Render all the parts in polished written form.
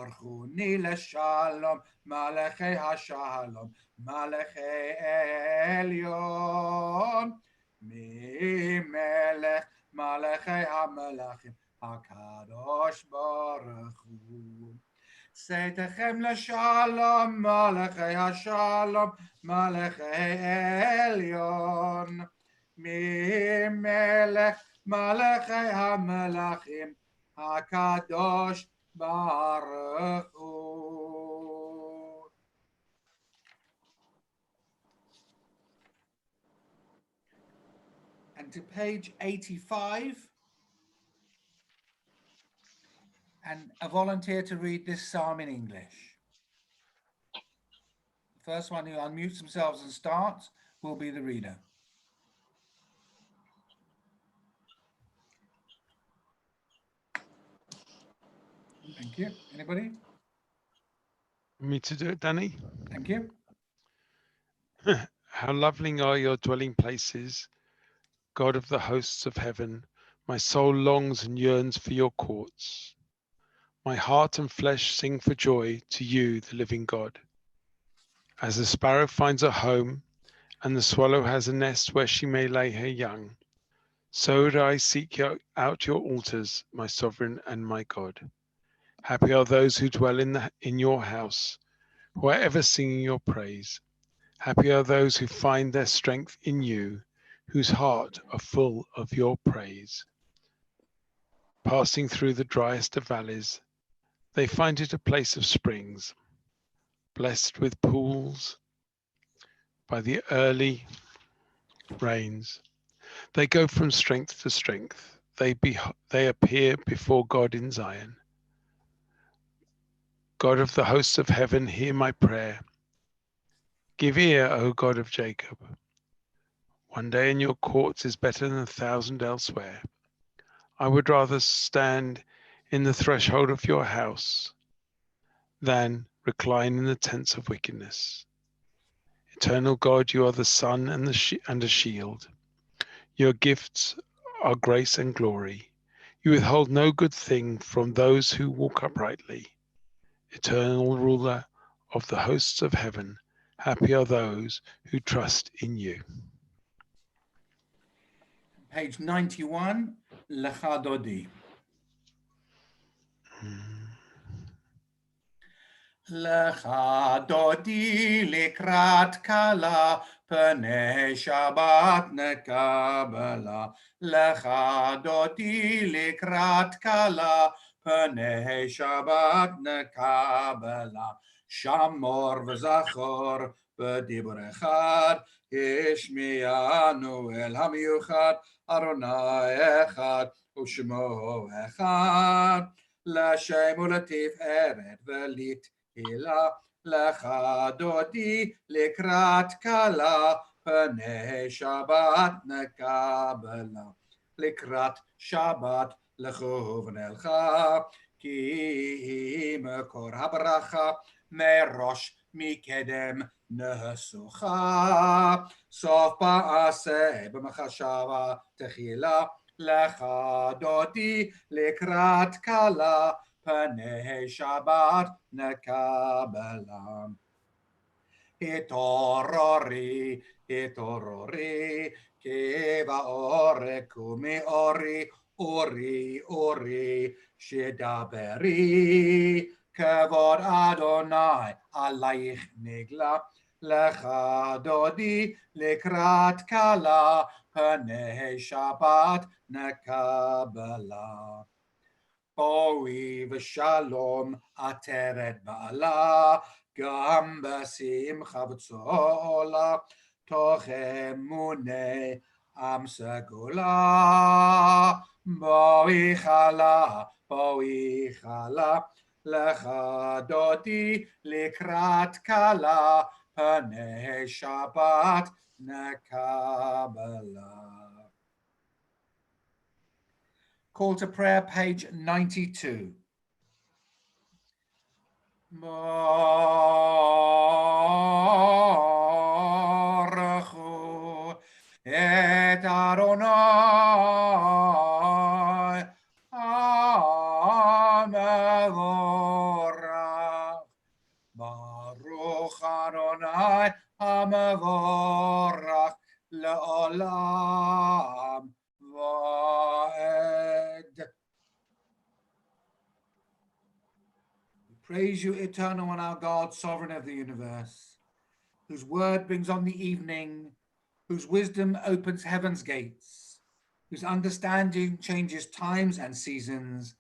ברכוני לשלום, מלאכי השלום, מלאכי עליון, ממלך מלאכי המלאכים, הקדוש ברוך הוא. צאתכם לשלום, מלאכי השלום, מלאכי עליון, ממלך מלאכי המלאכים, הקדוש ברוך הוא. And to page 85, and a volunteer to read this psalm in English. The first one who unmutes themselves and starts will be the reader. Thank you. Anybody? Me to do it, Danny? Thank you. How lovely are your dwelling places, God of the hosts of heaven. My soul longs and yearns for your courts. My heart and flesh sing for joy to you, the living God. As the sparrow finds a home, and the swallow has a nest where she may lay her young, so do I seek out your altars, my sovereign and my God. Happy are those who dwell in your house, who are ever singing your praise. Happy are those who find their strength in you, whose heart are full of your praise. Passing through the driest of valleys, they find it a place of springs, blessed with pools by the early rains. They go from strength to strength. They appear before God in Zion. God of the hosts of heaven, hear my prayer. Give ear, O God of Jacob. One day in your courts is better than 1,000 elsewhere. I would rather stand in the threshold of your house than recline in the tents of wickedness. Eternal God, you are the sun and a shield. Your gifts are grace and glory. You withhold no good thing from those who walk uprightly. Eternal ruler of the hosts of heaven, happy are those who trust in you. Page 91, Lecha Dodi. Lecha Dodi likrat kala, Pnei Shabbat nekabela. Lecha Dodi likrat kala, Pnei Shabbat nekabela. Shamor v'zachor b'dibur echad, Ishmianu el hamiuchad, Aronai echad, Ushmo echad. L'Hashem u'letiferet v'lithilah, Lecha Dodi likrat kala, Pnei Shabbat nekabela. Likrat Shabbat lechu v'nelcha, Ki mekor habracha, Merosh mikedem nesucha. Sof ba'aseh b'machashava techila, Lecha Dodi likrat kala, Pnei Shabbat nekabela. Itorori, Keva ore kumi ori, Ori, Shedaberi, Kavod Adonai, Alayich nigla, Lecha Dodi likrat kala, Pnei Shabbat nekabela. Boi v'shalom ateret ba'ala, Gam b'simcha v'tzola, Toch emunei am segula. Boi chala, Lecha Dodi likrat kala, Pnei Shabbat nekabela. Call to prayer, page 92. Baruch hu et Adonai, Amevorach. Adonai Hamavorach Le'olam Va'ed. We praise you, eternal and our God, sovereign of the universe, whose word brings on the evening, whose wisdom opens heaven's gates, whose understanding changes times and seasons,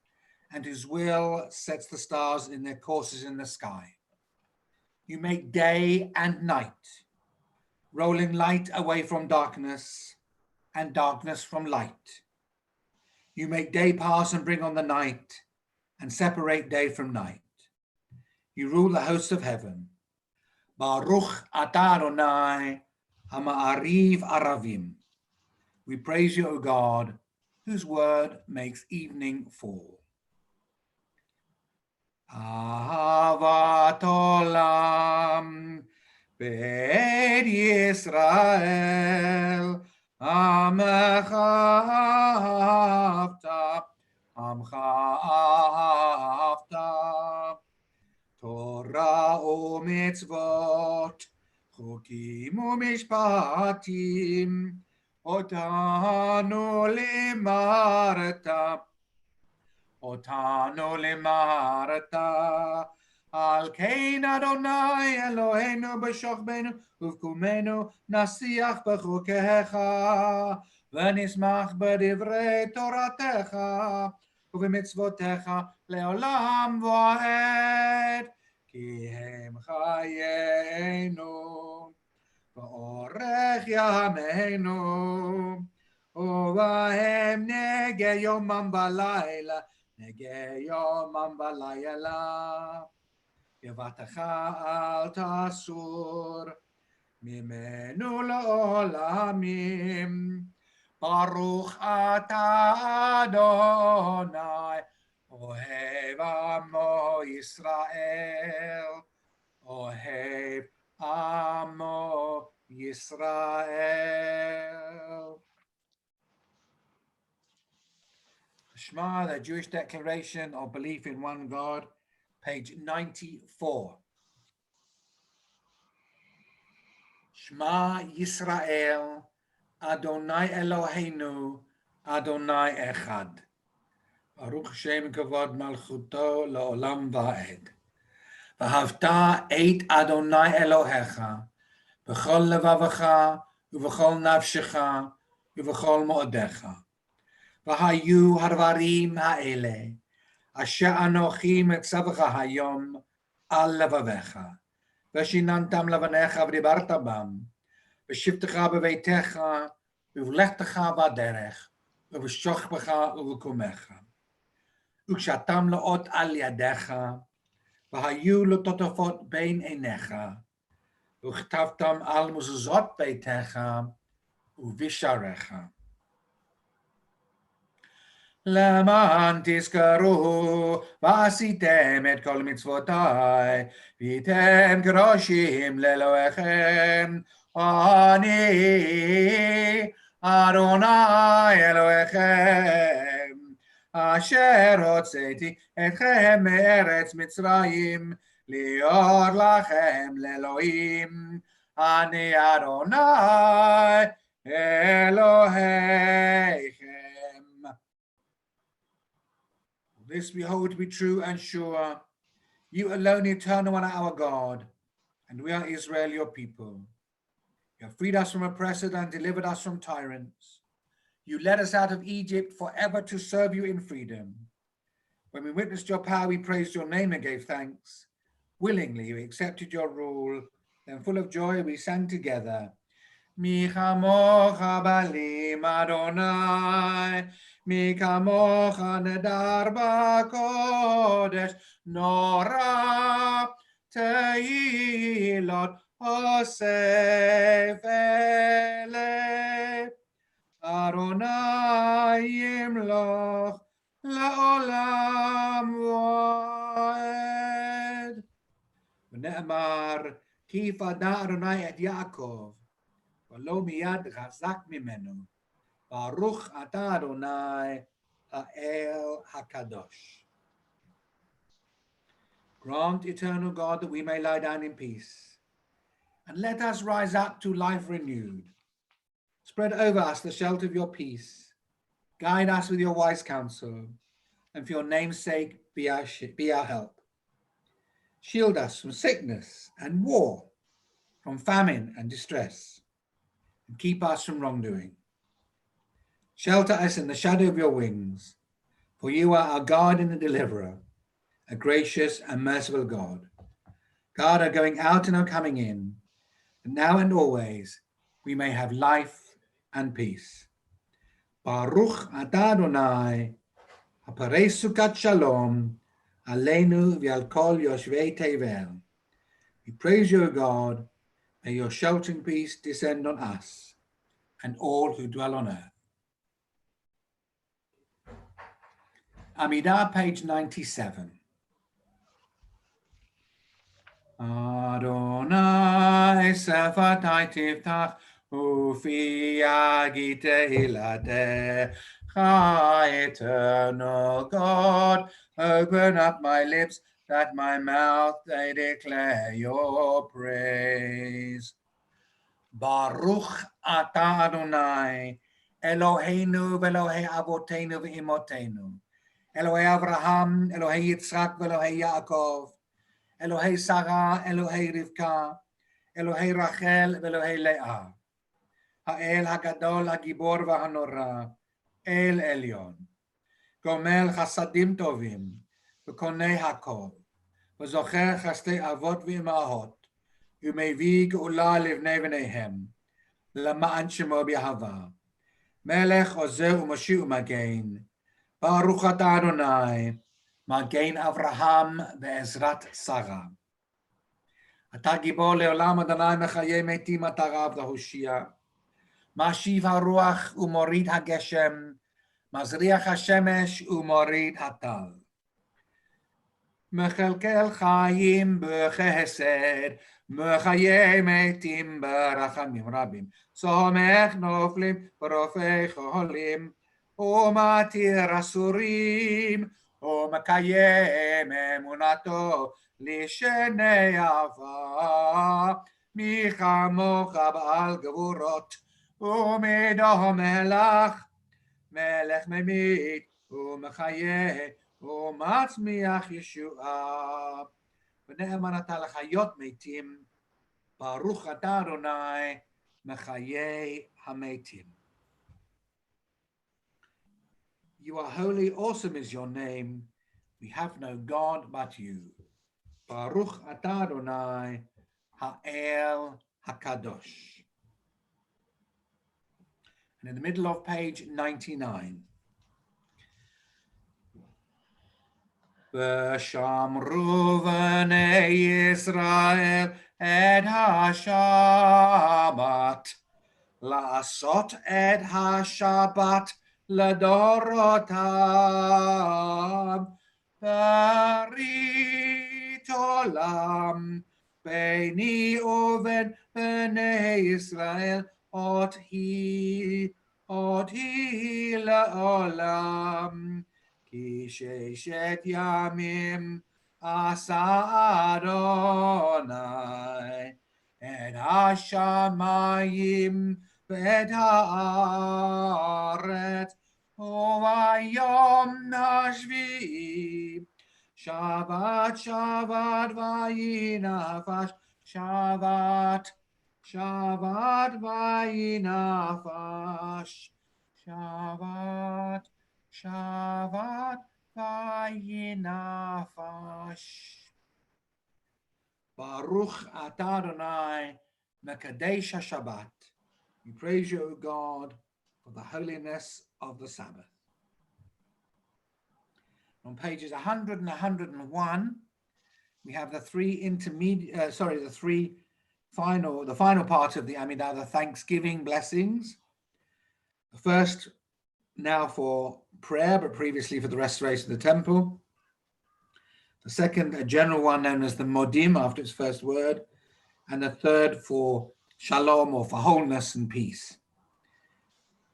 and whose will sets the stars in their courses in the sky. You make day and night, rolling light away from darkness and darkness from light. You make day pass and bring on the night and separate day from night. You rule the hosts of heaven. Baruch atah Adonai hama'ariv aravim. We praise you, O God, whose word makes evening fall. Ahavat olam Beit Yisrael Amecha ahavta Amcha ahavta Torah u'mitzvot Chukim u'mishpatim Otanu limarta Al kein Adonai Eloheinu b'shokbenu uvkumenu nasiach b'chukecha v'nismach b'divrei toratecha ובמצוותיך לעולם ועד, כי הם חיינו, ואורך ימינו, ובהם נגע יומם בלילה, נגע יומם בלילה. יבטך אל תסור, ממנו לעולמים. Baruch atah Adonai, Ohev Amo Yisrael, Ohev Amo Yisrael. Shema, the Jewish Declaration of Belief in One God, page 94. Shema Yisrael, Adonai Eloheinu, Adonai Echad. Baruch Shem Kavod Malchuto La'olam Va'ed. V'havta et Adonai Elohecha, B'chol levavecha, U'v'chol nafshecha, U'v'chol mo'odecha. V'hayu harvarim ha'ele, Asher anochi metzavecha hayom, Al levavecha. V'shinantam levanecha v'dibarta bam, בשבתך בביתך, ובלכתך בדרך, ובשוכבך ובקומך. וקשתם לאות על ידיך, והיו לטוטפות בין עיניך, וכתבתם על מזוזות ביתך ובשעריך. למען תזכרו ועשיתם את כל מצוותיי, והייתם קדושים לאלוהיכם, אני אדוני אלוהיכם, אשר הוצאתי אתכם מארץ מצרים, להיות לכם לאלוהים, אני אדוני אלוהיכם. This we hold to be true and sure. You alone, eternal and our God, and we are Israel, your people. You have freed us from oppressors and delivered us from tyrants. You led us out of Egypt forever to serve you in freedom. When we witnessed your power, we praised your name and gave thanks. Willingly, we accepted your rule. Then full of joy, we sang together. Mi chamocha balim Adonai, mi kamocha nedar b'kodesh, nora teilot Osef ele, Adonai yimloch la'olam va'ed. V'ne'emar, ki fada Adonai et Yaakov, v'lo miyad chazak mimenu, Baruch atah Adonai ha'el hakadosh. Grant, eternal God, that we may lie down in peace. and let us rise up to life renewed. Spread over us the shelter of your peace. Guide us with your wise counsel, and for your name's sake be our help. Shield us from sickness and war, from famine and distress, and keep us from wrongdoing. Shelter us in the shadow of your wings, for you are our guardian and deliverer, a gracious and merciful God. Guard our going out and our coming in, and now and always we may have life and peace. Baruch atah Adonai, haparei sukat shalom, aleinu v'al kol yoshvei tevel. We praise you, O God. May your sheltering peace descend on us and all who dwell on earth. Amidah, page 97. Adonai sefatai tiftach ufi yagi tehilatecha, eternal God, open up my lips that my mouth may declare your praise. Baruch atah Adonai, Eloheinu v'Elohei avoteinu v'imotenu, Elohei Avraham, Elohei Yitzchak v'Elohei Yaakov, Elohei Sarah, Elohei Rivka, Elohei Rachel v'Elohei Leah, Ha'el Hagadol Hagibor v'Hanora, El Elyon, Gomel Chasadim Tovim, v'Konei Hakol, v'Zocher Chastei Avot v'Imahot, Umevig Ula Livnei V'neihem, L'ma'an Shemo B'Yahava, Melech Ozer U'Moshi U'Magein, Baruch atah Adonai, Magein Avraham ve'ezrat Sarah. Atah gibor le'olam Adonai mechayei metim atah rav v'hoshia. Mashiv haruach u'morid hageshem, mazriach hashemesh u'morid hatal. Mechelkel chayim b'chesed, mechayei metim b'rachamim rabim. Somech noflim b'rofei cholim, u'matir asurim, ומקיים אמונתו לשני עבר, מי כמוך בעל גבורות, ומידו מלך, מלך ממית ומחיה ומצמיח ישועה. ונאמן אתה לחיות מתים, ברוך אתה אדוני מחיי המתים. You are holy, awesome is your name. We have no God but you. Baruch atah Adonai, Ha'el HaKadosh. And in the middle of page 99. V'shamru v'nei Yisrael et ha-Shabbat, la'asot et ha-Shabbat, לדורותם, ברית עולם, ביני ובין בני ישראל, עוד היא לעולם, כי ששת ימים עשה אדוני, את השמיים ואת הארץ, וביום השביעי שבת שבת ויהי נפש, שבת שבת ויהי נפש, שבת שבת ויהי נפש. Baruch atah Adonai mekadesh HaShabbat. We praise you, O God, for the holiness of the Sabbath. On pages 100 and 101, we have the final part of the Amidah, the Thanksgiving blessings. The first now for prayer, but previously for the restoration of the temple. The second, a general one known as the Modim after its first word. And the third for Shalom, or for wholeness and peace.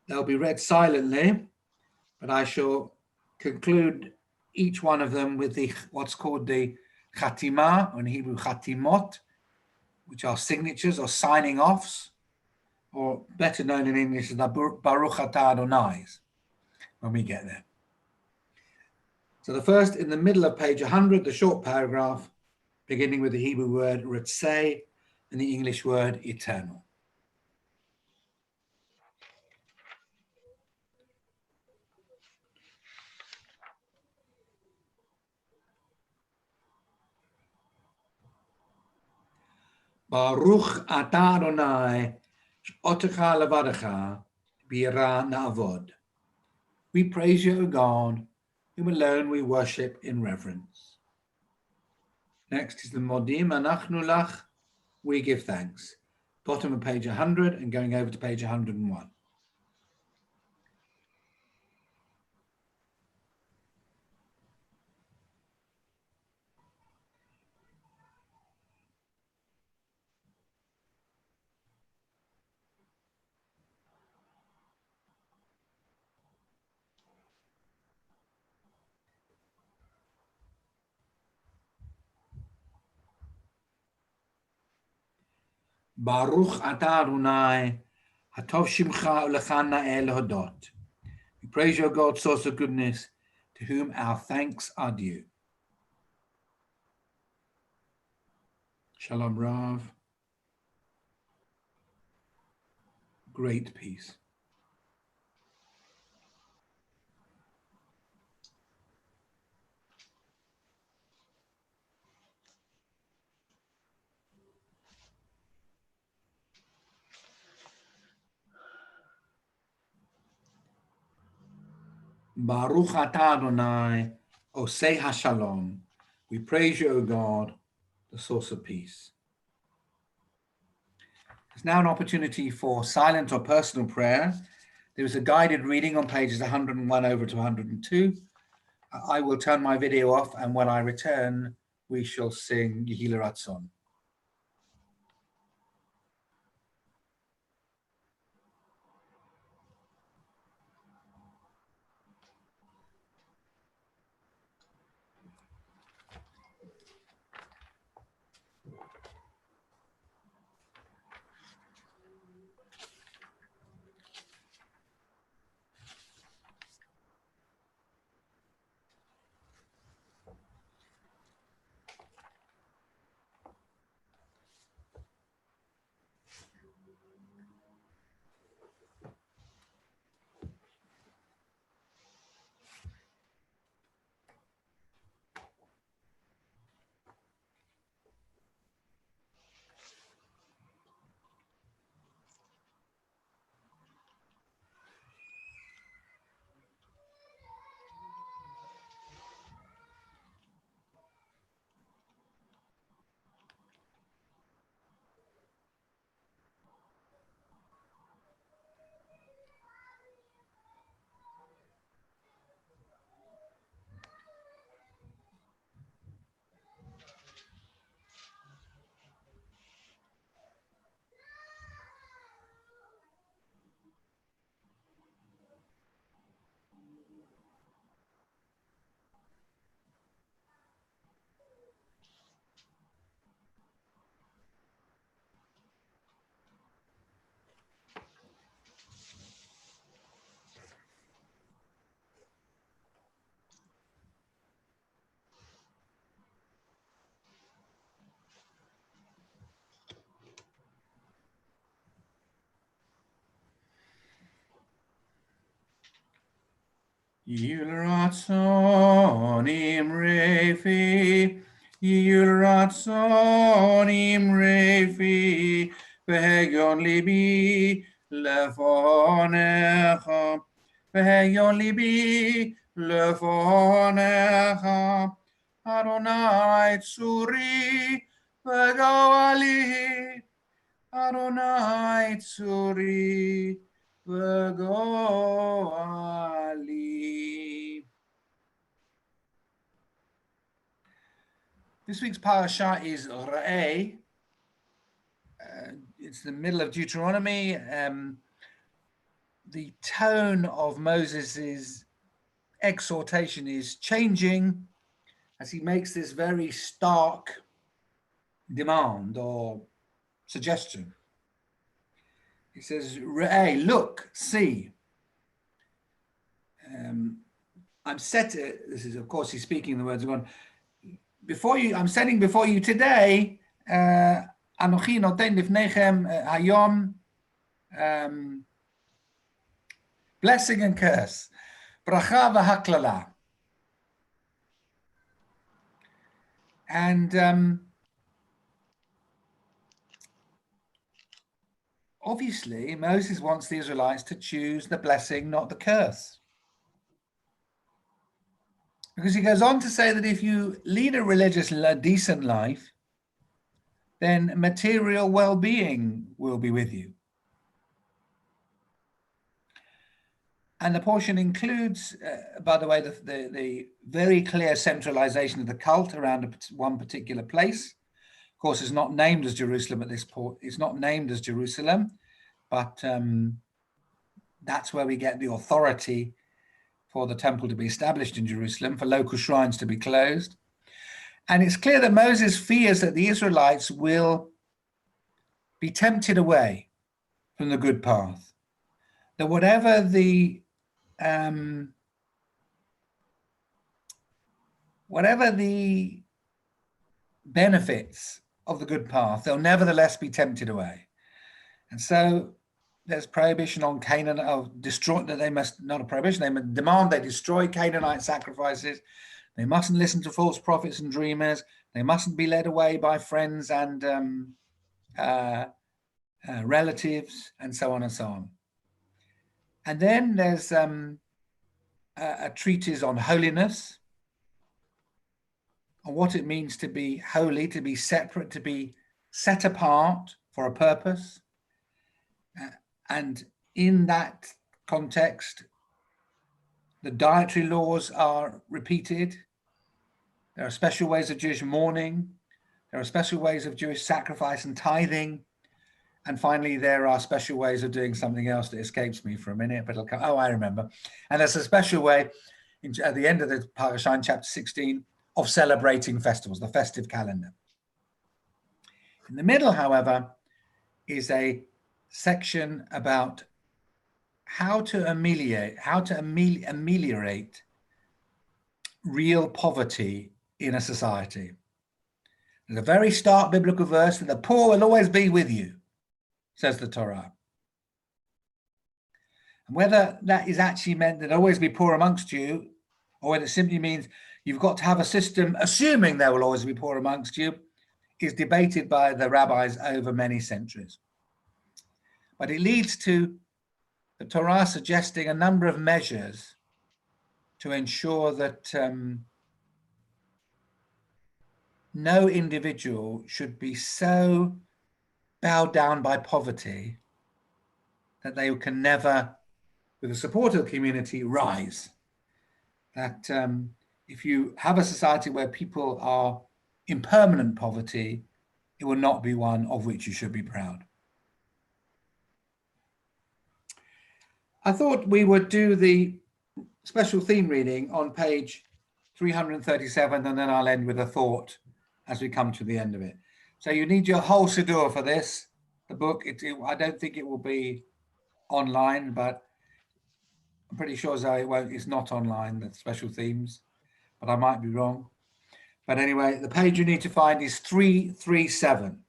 They'll be read silently, but I shall conclude each one of them with what's called the Chatimah, or in Hebrew Chatimot, which are signatures or signing offs, or better known in English as the Baruch Atah Adonai, when we get there. So the first, in the middle of page 100, the short paragraph, beginning with the Hebrew word ritzeh and the English word eternal. Baruch atah Adonai, otecha levadecha, bira na'avod. We praise you, O God, whom alone we worship in reverence. Next is the Modim anachnu lach, we give thanks. Bottom of page 100 and going over to page 101. Baruch atah Adonai, hatov shimcha ulecha na'eh lehodot. We praise your God, source of goodness, to whom our thanks are due. Shalom Rav. Great peace. Baruch atah Adonai, osei hashalom. We praise you, O God, the source of peace. There's now an opportunity for silent or personal prayer. There is a guided reading on pages 101 over to 102. I will turn my video off, and when I return, we shall sing Yehila Ratzon. Yehila Ratzon imrefi, Yehila Ratzon imrefi, v'heyon libi lefonecha, v'heyon libi lefonecha, Adonai tzuri v'goali, Adonai tzuri v'goali. This week's parasha is Re'eh. It's the middle of Deuteronomy. The tone of Moses' exhortation is changing as he makes this very stark demand or suggestion. He says, Re'eh, look, see. I'm set. This is, of course, he's speaking the words of God. Before you, I'm setting before you today. Anochi noten lifnechem hayom. Blessing and curse. Bracha v'haklala. And obviously, Moses wants the Israelites to choose the blessing, not the curse. Because he goes on to say that if you lead a religious, decent life, then material well-being will be with you. And the portion includes, by the way, the very clear centralization of the cult around one particular place. Of course, it's not named as Jerusalem at this point. It's not named as Jerusalem, but that's where we get the authority for the temple to be established in Jerusalem, for local shrines to be closed. And it's clear that Moses fears that the Israelites will be tempted away from the good path, that whatever the benefits of the good path, they'll nevertheless be tempted away. And so there's prohibition on Canaan, destroy that they must, not a prohibition, they must demand they destroy Canaanite sacrifices. They mustn't listen to false prophets and dreamers. They mustn't be led away by friends and relatives, and so on and so on. And then there's a treatise on holiness, on what it means to be holy, to be separate, to be set apart for a purpose. And in that context, the dietary laws are repeated. There are special ways of Jewish mourning. There are special ways of Jewish sacrifice and tithing. And finally, there are special ways of doing something else that escapes me for a minute, but it'll come. Oh, I remember. And there's a special way at the end of the parasha in chapter 16 of celebrating festivals, the festive calendar. In the middle, however, is a section about how to ameliorate real poverty in a society. There's a very stark biblical verse that the poor will always be with you, says the Torah. And whether that is actually meant that always be poor amongst you, or whether it simply means you've got to have a system assuming there will always be poor amongst you, is debated by the rabbis over many centuries. But it leads to the Torah suggesting a number of measures to ensure that no individual should be so bowed down by poverty that they can never, with the support of the community, rise. That if you have a society where people are in permanent poverty, it will not be one of which you should be proud. I thought we would do the special theme reading on page 337, and then I'll end with a thought as we come to the end of it. So you need your whole siddur for this, the book. I don't think it will be online, but I'm pretty sure Zoe it's not online, the special themes, but I might be wrong. But anyway, the page you need to find is 337.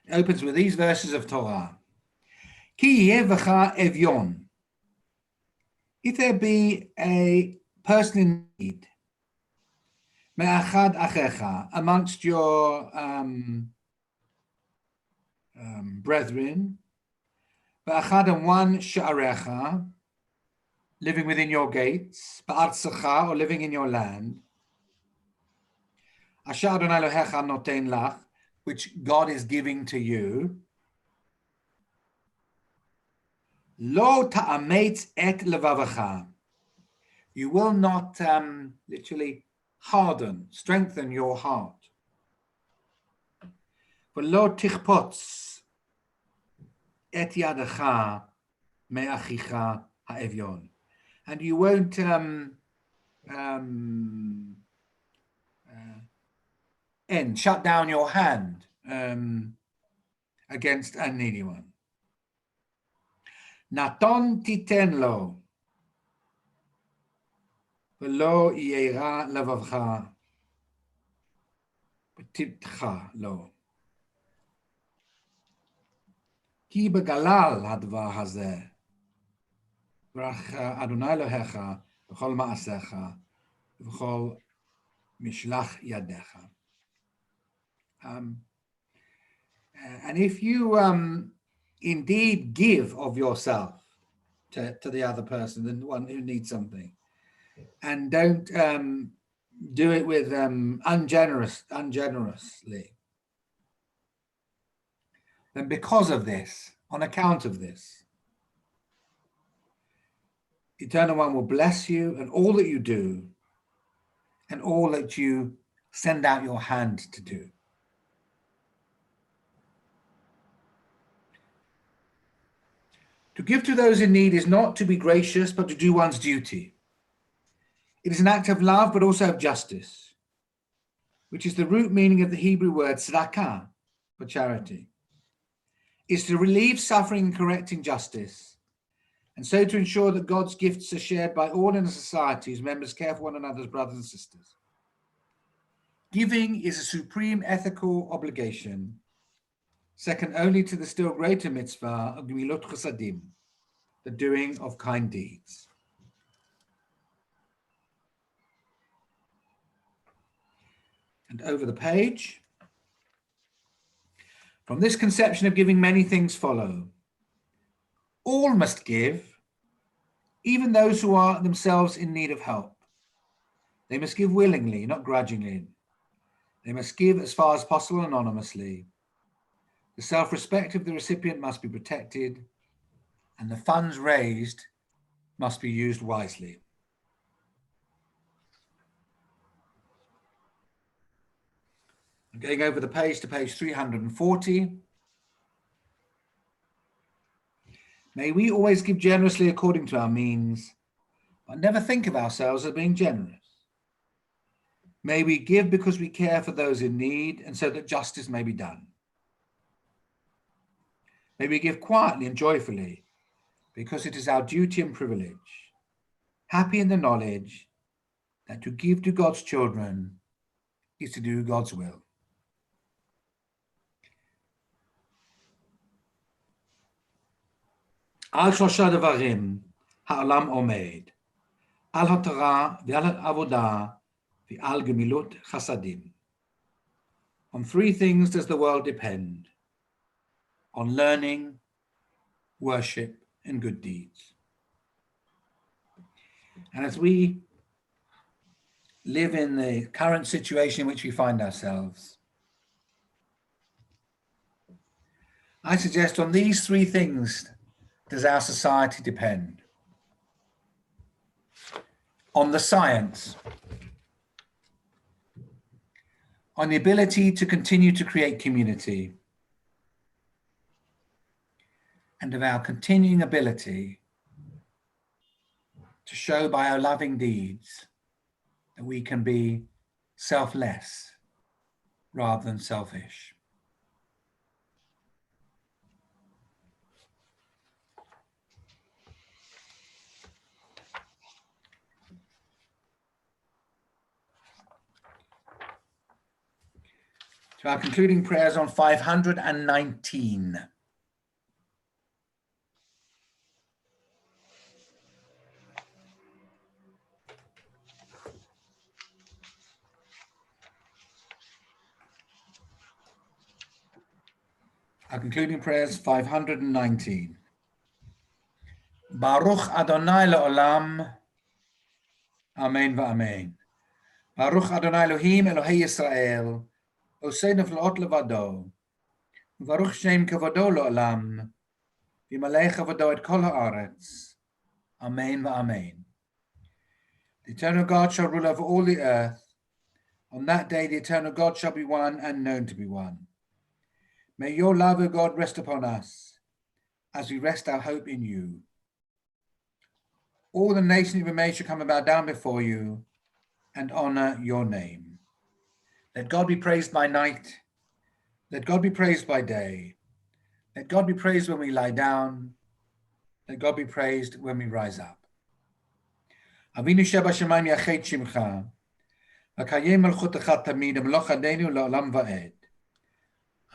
It opens with these verses of Torah. Ki yevecha evyon. If there be a person in need, me'achad achecha, amongst your brethren, ve'achad and one sha'arecha, living within your gates, ba'artzecha, or living in your land, asher Adonai Elohecha noten lach, which God is giving to you, lo ta'ametz et levavacha. You will not literally strengthen your heart. V'lo tichpotz et yadacha me'achicha ha'evyon. And you won't shut down your hand against a needy one. Naton titen lo, v'lo yeira levavcha, v'titcha lo. Ki begalal hadvar hazeh, v'rach Adonai Elohecha, v'chol ma'asecha, v'chol mishlach yadecha. And if you indeed give of yourself to the other person, the one who needs something, and don't do it with ungenerously, then because of this, on account of this, Eternal One will bless you and all that you do and all that you send out your hand to do. To give to those in need is not to be gracious, but to do one's duty. It is an act of love, but also of justice, which is the root meaning of the Hebrew word tzedakah, for charity. It's to relieve suffering and correct injustice, and so to ensure that God's gifts are shared by all in a society whose members care for one another as brothers and sisters. Giving is a supreme ethical obligation, second only to the still greater mitzvah of Gemilut Chasadim, the doing of kind deeds. And over the page, from this conception of giving, many things follow. All must give, even those who are themselves in need of help. They must give willingly, not grudgingly. They must give as far as possible anonymously. The self-respect of the recipient must be protected, and the funds raised must be used wisely. I'm going over the page to page 340. May we always give generously according to our means, but never think of ourselves as being generous. May we give because we care for those in need and so that justice may be done. May we give quietly and joyfully because it is our duty and privilege, happy in the knowledge that to give to God's children is to do God's will. על שלושה דברים העולם עומד, על התורה ועל העבודה ועל גמילות חסדים. On three things does the world depend: on learning, worship, and good deeds. And as we live in the current situation in which we find ourselves, I suggest on these three things does our society depend: on the science, on the ability to continue to create community, and of our continuing ability to show by our loving deeds that we can be selfless rather than selfish. To our concluding prayers on 519. Our concluding prayers 519. Baruch Adonai Le'olam, Amen va'amen. Baruch Adonai Elohim Elohei Yisrael, Osei neflaot levado, Baruch Shem kavodo Le'olam, V'malei kavodo et kol haaretz, Amen va'amen. The eternal God shall rule over all the earth. On that day the eternal God shall be one and known to be one. May your love, O God, rest upon us as we rest our hope in you. All the nations of made shall come and bow down before you and honor your name. Let God be praised by night. Let God be praised by day. Let God be praised when we lie down. Let God be praised when we rise up. Avinu shebashamayim yachet shimcha. V'kayem melchutecha tamid v'mloch adenu la'olam va'ed.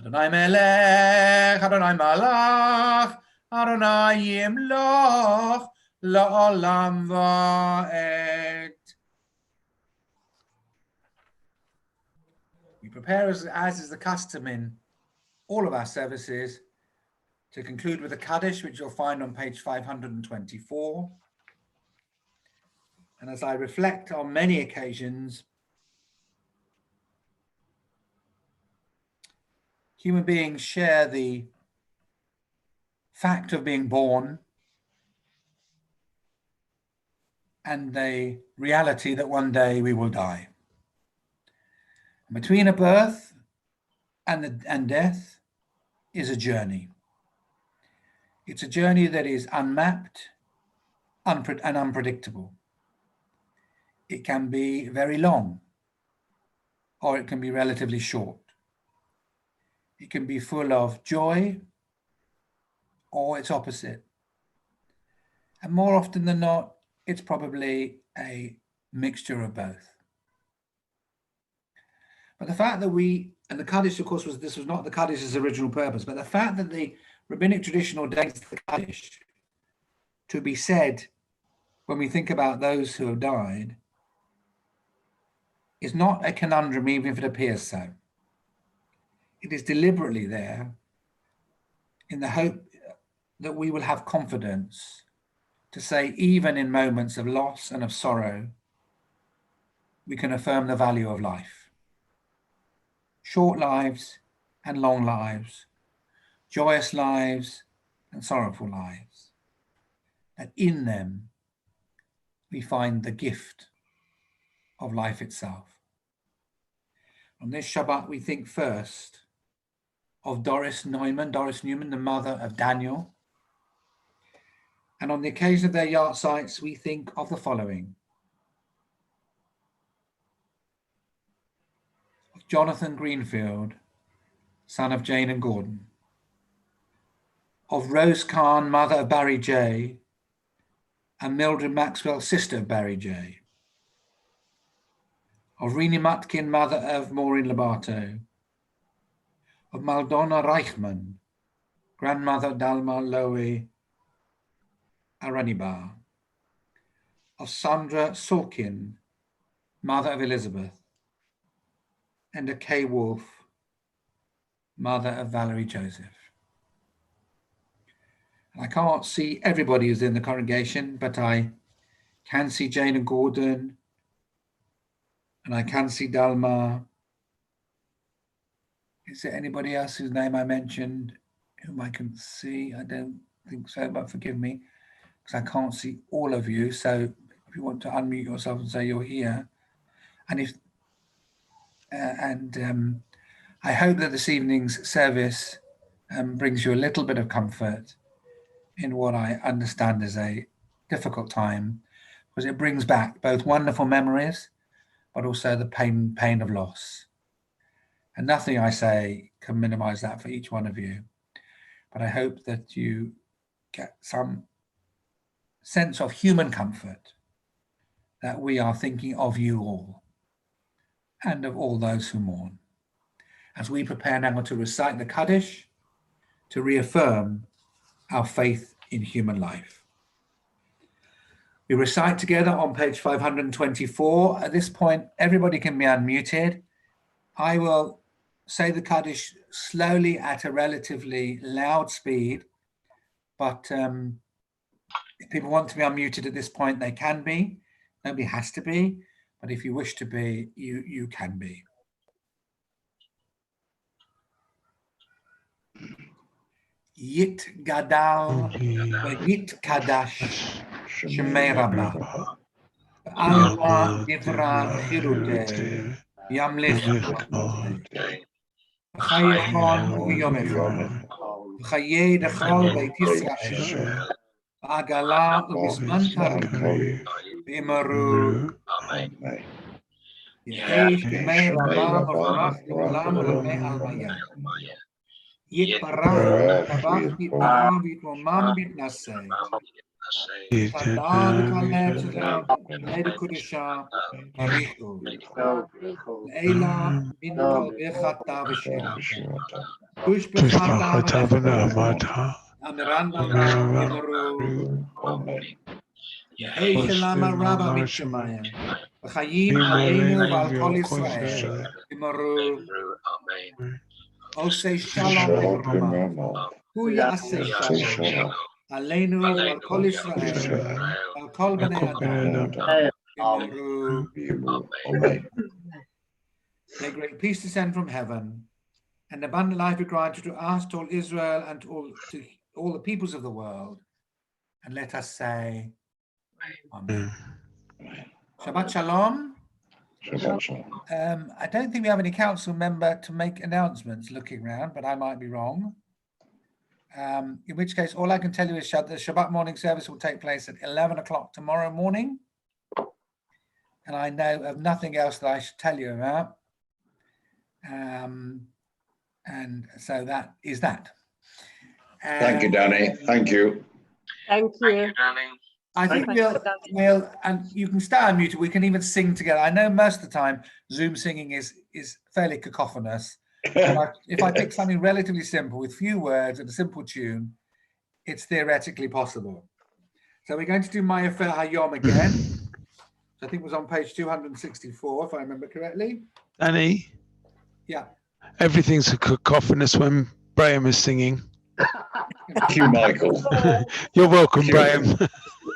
Adonai melech, Adonai malach, Adonai yimloch la'olam va'ed. We prepare, as is the custom in all of our services, to conclude with a Kaddish, which you'll find on page 524. And as I reflect on many occasions, human beings share the fact of being born and the reality that one day we will die. And between a birth and death is a journey. It's a journey that is unmapped and unpredictable. It can be very long, or it can be relatively short. It can be full of joy, or its opposite. And more often than not, it's probably a mixture of both. But the fact that and the Kaddish, of course, this was not the Kaddish's original purpose, but the fact that the rabbinic tradition ordains the Kaddish to be said when we think about those who have died is not a conundrum, even if it appears so. It is deliberately there in the hope that we will have confidence to say, even in moments of loss and of sorrow, we can affirm the value of life. Short lives and long lives, joyous lives and sorrowful lives. And in them, we find the gift of life itself. On this Shabbat, we think first of Doris Newman, the mother of Daniel. And on the occasion of their yahrzeits, we think of the following: of Jonathan Greenfield, son of Jane and Gordon; of Rose Khan, mother of Barry J., and Mildred Maxwell, sister of Barry J.; of Rini Mutkin, mother of Maureen Lobato; of Maldona Reichman, grandmother Dalma Lowe Aranibar; of Sandra Sorkin, mother of Elizabeth; and of Kay Wolfe, mother of Valerie Joseph. And I can't see everybody who's in the congregation, but I can see Jane and Gordon, and I can see Dalma. Is there anybody else whose name I mentioned whom I can see? I don't think so, but forgive me, because I can't see all of you. So if you want to unmute yourself and say you're here, and I hope that this evening's service brings you a little bit of comfort in what I understand is a difficult time, because it brings back both wonderful memories, but also the pain of loss. And nothing I say can minimize that for each one of you. But I hope that you get some sense of human comfort, that we are thinking of you all and of all those who mourn, as we prepare now to recite the Kaddish, to reaffirm our faith in human life. We recite together on page 524. At this point, everybody can be unmuted. I will say the Kaddish slowly at a relatively loud speed, but if people want to be unmuted at this point, they can be. Nobody has to be, but if you wish to be, you can be. Yit gadal v'yit kadash shemei rabbah v'alma divra chiruteh yamlich v'chayechon v'yom echad v'chayei dechol beit Yisrael Agala ubisman kari. Bimaru. Amen. Yehesh b'mei rabam u'varach b'olam u'lamei almaya. Yit barach v'tabach b'tna'am v'tmomam b'tnaseh. V'tadar v'kaleh tzedel b'nei d'kudeshah barichu. Le'ela bin kalbechata v'shirata. Tushbechata v'nachmata. Amirandala b'maru. Yehesh lama rabba b'shemayim. V'chayim aleinu v'al kol Yisrael. B'maru. Osei shalom b'mamav. Hu ya'aseh shalom. Aleinu v'al kol Yisrael. V'al kol b'nei adam. B'maru. Amen. May great peace descend from heaven, and abundant life be granted to us, to all Israel, and to all the peoples of the world. And let us say, Amen. Shabbat Shalom. Shabbat shalom. I don't think we have any council member to make announcements looking around, but I might be wrong. In which case, all I can tell you is the Shabbat morning service will take place at 11 o'clock tomorrow morning. And I know of nothing else that I should tell you about. And so that is that. Thank you, Danny. Thank you. Thank you. I think we'll, and you can stay unmuted. We can even sing together. I know most of the time Zoom singing is fairly cacophonous. If I pick something relatively simple with few words and a simple tune, it's theoretically possible. So we're going to do Maya Fer Hayom again. I think it was on page 264, if I remember correctly. Danny, Yeah. everything's a cacophonous when Graham is singing. Thank you, Michael. You're welcome, Graham.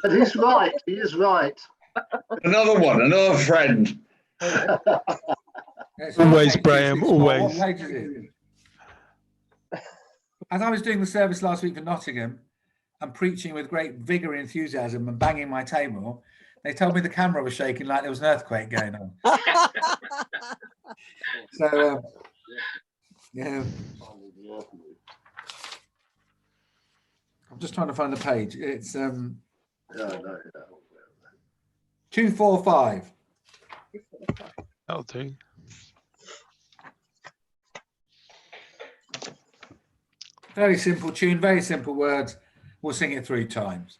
But he's right. He is right. Another one, another friend. It's Always, not page Graham, 264. always. What page is it? As I was doing the service last week for Nottingham and preaching with great vigor and enthusiasm and banging my table, they told me the camera was shaking like there was an earthquake going on. So, yeah. I'm just trying to find the page. It's 245. That'll do. Very simple tune, very simple words. We'll sing it 3 times.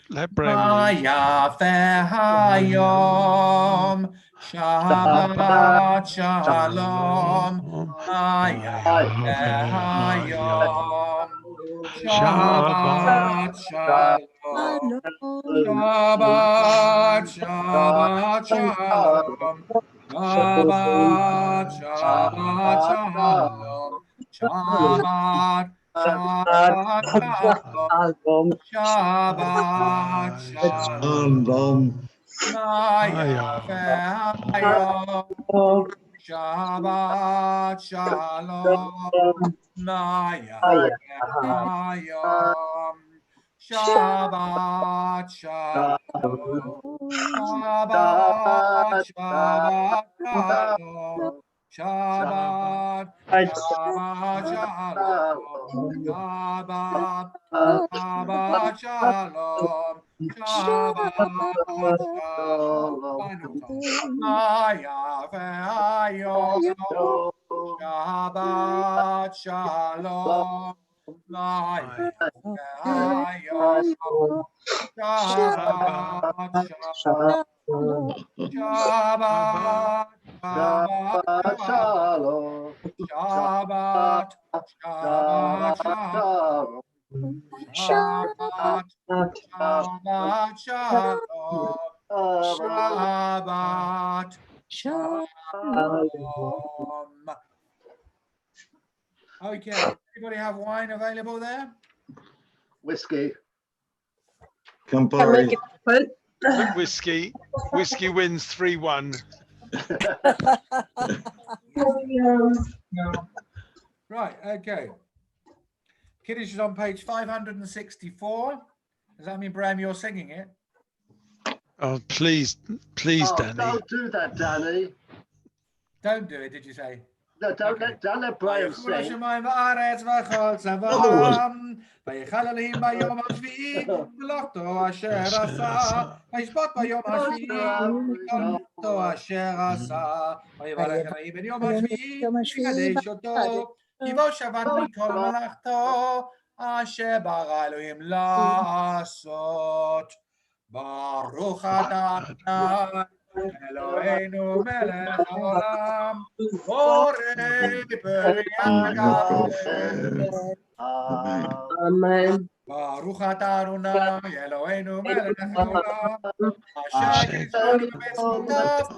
Let Graham lead. Maya Fer Hayom, Shabbat Shalom. Maya Fer Hayom, Shabbat Shalom. Shabbat Shabbat Shalom. Shabbat Shabbat Shalom. Shabbat Shabbat Shalom. Shabbat Shalom. Maya Fer Hayom. Shabbat Shalom. Maya Fer Hayom. Shabbat Shalom. Shabbat Shabbat Shalom. Shabbat Shabbat Shalom. Shabbat Shabbat Shalom. Shabbat Shalom. Final time. Maya Fer Hayom. Shabbat Shalom. Maya Fer Hayom. Shabbat Shalom. Shabbat Shabbat Shalom. Shabbat Shabbat Shalom. Shabbat Shabbat Shalom. Shabbat Shalom. Okay, anybody have wine available there? Whiskey. Campari. Whiskey. Whiskey wins 3-1. Right, okay. Kiddush is on page 564. Does that mean, Bram, you're singing it? Oh, please, Oh, Danny. don't do that, Danny. Don't do it, did you say? No, don't let Brian ויחול sing. השמיים והארץ וכל צבאם. ויחל אלוהים ביום השביעי מלאכתו אשר עשה. וישבות ביום השביעי כל מלאכתו אשר עשה. ויברך אלוהים בן יום השביעי ויקדש אותו. כי בו שבת מכל מלאכתו אשר ברא אלוהים לעשות. ברוך אתה אדוני אלוהינו מלך העולם, בורא פרי הגפן. Amen. ברוך אתה אדוני אלוהינו מלך העולם, אשר קידשנו בצבאו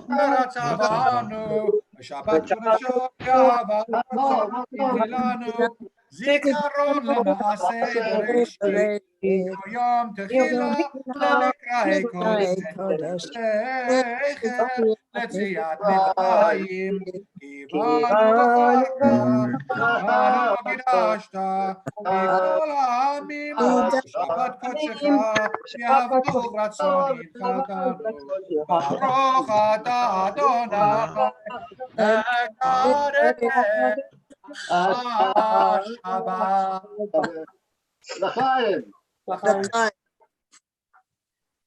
ורצה בנו, בשבת קודשו ואהבה והצילנו, זיכרון למעשה בראשית, יום תחילה למקראי קודש, זכר ליציאת מצרים, כי בנו בחרת, בנו קידשת, מכל העמים, שבת קודשך, יעבור רצון התחלתנו, ברוך אתה אדוני, מקדש השבת. L'chaim.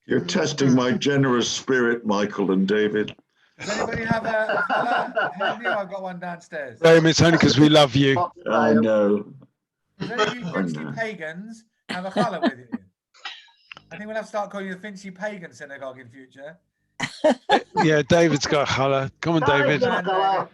You're testing my generous spirit, Michael and David. Does anybody have a colour? Henry, I've got one downstairs. Graham, it's only because we love you. I know. Does any of you Finchley pagans have a colour with you? I think we'll have to start calling you the Finchley Pagan Synagogue in future. Yeah, David's got a colour. Come on, David. Right,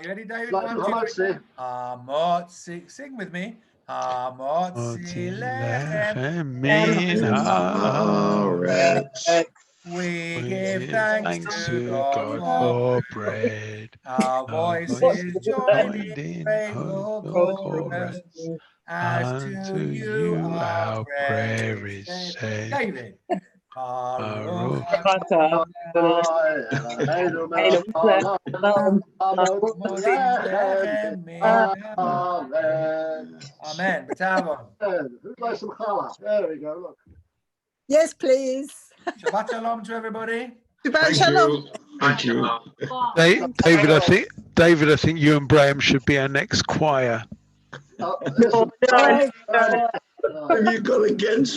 you ready, David? Like, One, how two, much, three. see? Hamotzi, sing with me. Hamotzi lechem Min haaretz. We We give thanks to God for bread. Our voices joined in grateful chorus. As to Unto you our prayer is is said. said. David. Baruch Amen. Bravo. Who'd like some challah? There we go, look. Yes, please. Shabbat shalom to everybody. Shabbat Thank shalom. you. Thank you. David, I think you and Graham should be our next choir. Listen, Right. Have you got against